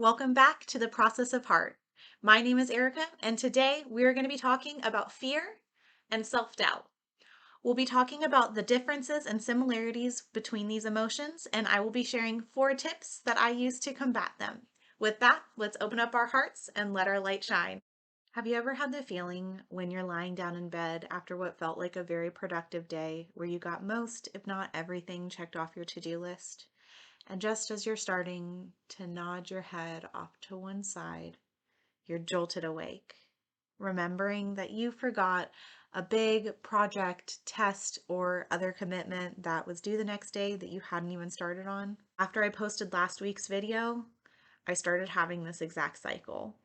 Welcome back to the Process of Heart. My name is Erica, and today we are going to be talking about fear and self-doubt. We'll be talking about the differences and similarities between these emotions, and I will be sharing 4 tips that I use to combat them. With that, let's open up our hearts and let our light shine. Have you ever had the feeling when you're lying down in bed after what felt like a very productive day where you got most, if not everything, checked off your to-do list? And just as you're starting to nod your head off to one side, you're jolted awake, remembering that you forgot a big project, test, or other commitment that was due the next day that you hadn't even started on. After I posted last week's video, I started having this exact cycle.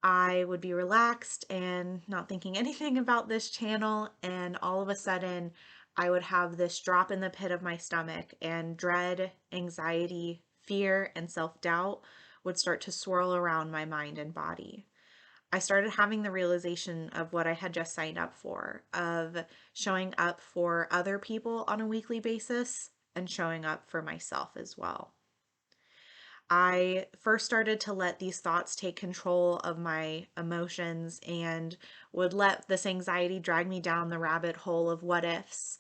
I would be relaxed and not thinking anything about this channel, and all of a sudden I would have this drop in the pit of my stomach, and dread, anxiety, fear, and self-doubt would start to swirl around my mind and body. I started having the realization of what I had just signed up for, of showing up for other people on a weekly basis and showing up for myself as well. I first started to let these thoughts take control of my emotions and would let this anxiety drag me down the rabbit hole of what ifs.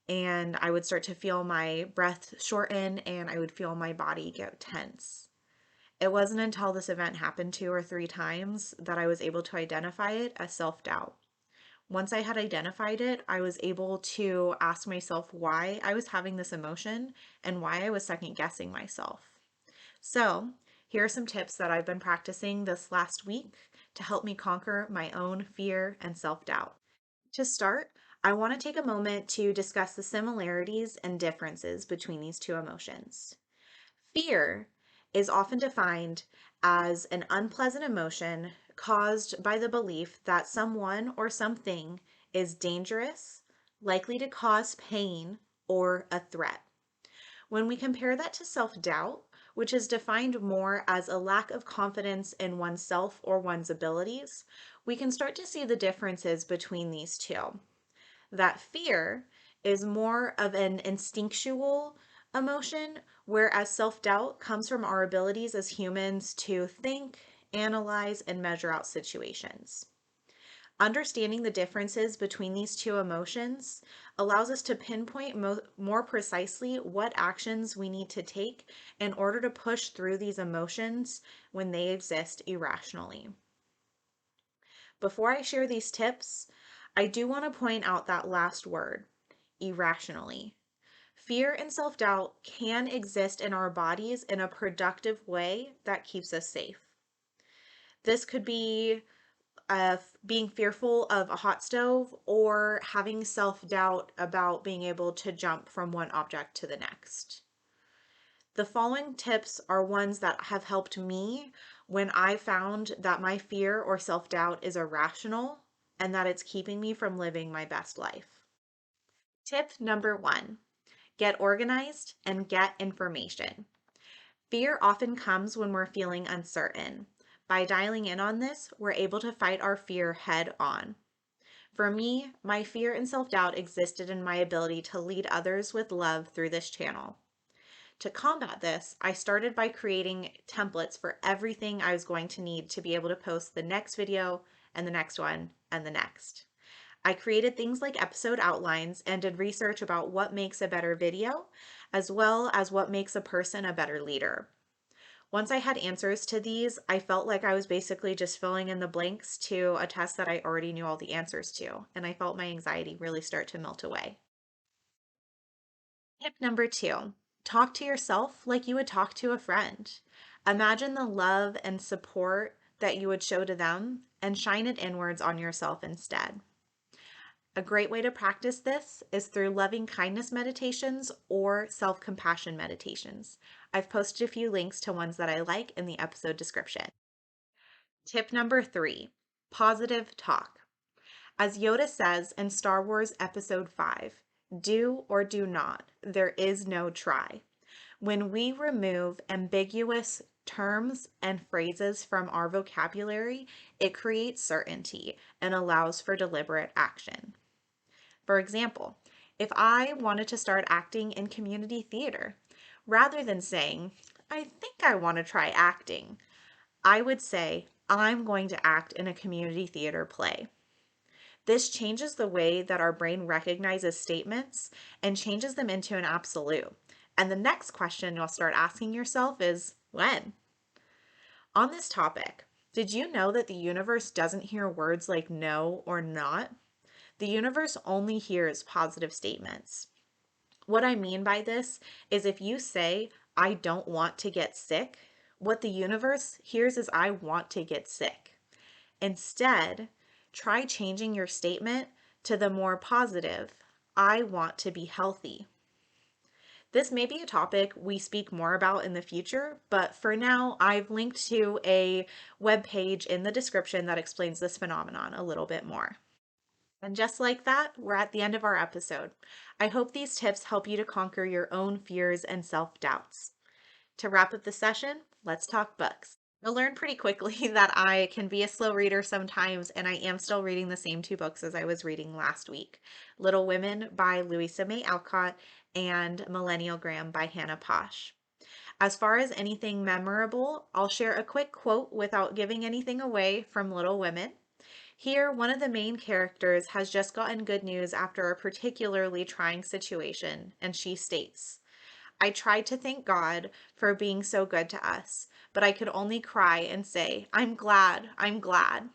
And I would start to feel my breath shorten and I would feel my body get tense. It wasn't until this event happened 2 or 3 times that I was able to identify it as self-doubt. Once I had identified it, I was able to ask myself why I was having this emotion and why I was second guessing myself. So, here are some tips that I've been practicing this last week to help me conquer my own fear and self-doubt. To start, I want to take a moment to discuss the similarities and differences between these 2 emotions. Fear is often defined as an unpleasant emotion caused by the belief that someone or something is dangerous, likely to cause pain, or a threat. When we compare that to self-doubt, which is defined more as a lack of confidence in oneself or one's abilities, we can start to see the differences between these two. That fear is more of an instinctual emotion, whereas self-doubt comes from our abilities as humans to think, analyze, and measure out situations. Understanding the differences between these 2 emotions allows us to pinpoint more precisely what actions we need to take in order to push through these emotions when they exist irrationally. Before I share these tips, I do want to point out that last word, irrationally. Fear and self-doubt can exist in our bodies in a productive way that keeps us safe. This could be being fearful of a hot stove or having self-doubt about being able to jump from one object to the next. The following tips are ones that have helped me when I found that my fear or self-doubt is irrational and that it's keeping me from living my best life. Tip number 1, get organized and get information. Fear often comes when we're feeling uncertain. By dialing in on this, we're able to fight our fear head on. For me, my fear and self-doubt existed in my ability to lead others with love through this channel. To combat this, I started by creating templates for everything I was going to need to be able to post the next video and the next one and the next. I created things like episode outlines and did research about what makes a better video, as well as what makes a person a better leader. Once I had answers to these, I felt like I was basically just filling in the blanks to a test that I already knew all the answers to, and I felt my anxiety really start to melt away. Tip number 2, talk to yourself like you would talk to a friend. Imagine the love and support that you would show to them and shine it inwards on yourself instead. A great way to practice this is through loving kindness meditations or self-compassion meditations. I've posted a few links to ones that I like in the episode description. Tip number 3, positive talk. As Yoda says in Star Wars Episode 5, do or do not, there is no try. When we remove ambiguous terms and phrases from our vocabulary, it creates certainty and allows for deliberate action. For example, if I wanted to start acting in community theater, rather than saying, I think I want to try acting. I would say, I'm going to act in a community theater play. This changes the way that our brain recognizes statements and changes them into an absolute. And the next question you'll start asking yourself is when? On this topic, did you know that the universe doesn't hear words like no or not? The universe only hears positive statements. What I mean by this is if you say, I don't want to get sick, what the universe hears is I want to get sick. Instead, try changing your statement to the more positive, I want to be healthy. This may be a topic we speak more about in the future, but for now, I've linked to a web page in the description that explains this phenomenon a little bit more. And just like that, we're at the end of our episode. I hope these tips help you to conquer your own fears and self-doubts. To wrap up the session, let's talk books. You'll learn pretty quickly that I can be a slow reader sometimes, and I am still reading the same two books as I was reading last week. Little Women by Louisa May Alcott and Millennial Graham by Hannah Posh. As far as anything memorable, I'll share a quick quote without giving anything away from Little Women. Here, one of the main characters has just gotten good news after a particularly trying situation, and she states, I tried to thank God for being so good to us, but I could only cry and say, I'm glad, I'm glad.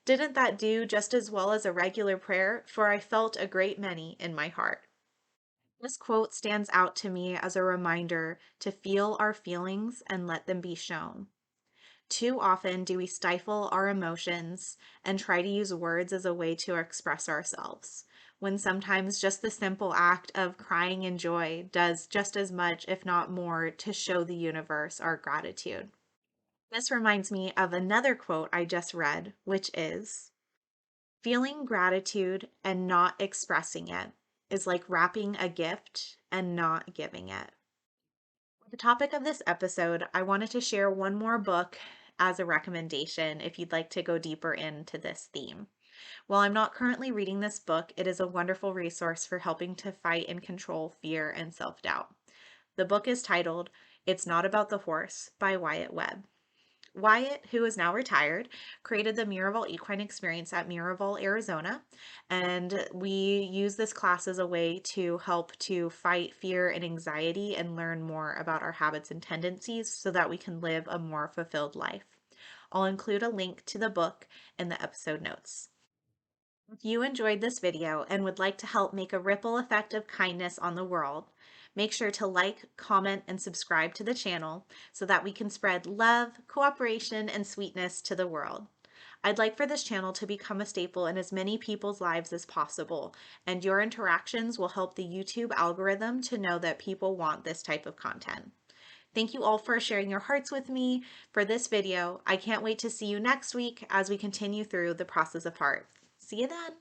Didn't that do just as well as a regular prayer? For I felt a great many in my heart. This quote stands out to me as a reminder to feel our feelings and let them be shown. Too often do we stifle our emotions and try to use words as a way to express ourselves, when sometimes just the simple act of crying in joy does just as much, if not more, to show the universe our gratitude. This reminds me of another quote I just read, which is, feeling gratitude and not expressing it is like wrapping a gift and not giving it. The topic of this episode, I wanted to share one more book as a recommendation if you'd like to go deeper into this theme. While I'm not currently reading this book, it is a wonderful resource for helping to fight and control fear and self-doubt. The book is titled It's Not About the Horse by Wyatt Webb. Wyatt, who is now retired, created the Miraval Equine Experience at Miraval, Arizona, and we use this class as a way to help to fight fear and anxiety and learn more about our habits and tendencies so that we can live a more fulfilled life. I'll include a link to the book in the episode notes. If you enjoyed this video and would like to help make a ripple effect of kindness on the world, make sure to like, comment, and subscribe to the channel so that we can spread love, cooperation, and sweetness to the world. I'd like for this channel to become a staple in as many people's lives as possible, and your interactions will help the YouTube algorithm to know that people want this type of content. Thank you all for sharing your hearts with me for this video. I can't wait to see you next week as we continue through the process of heart. See you then.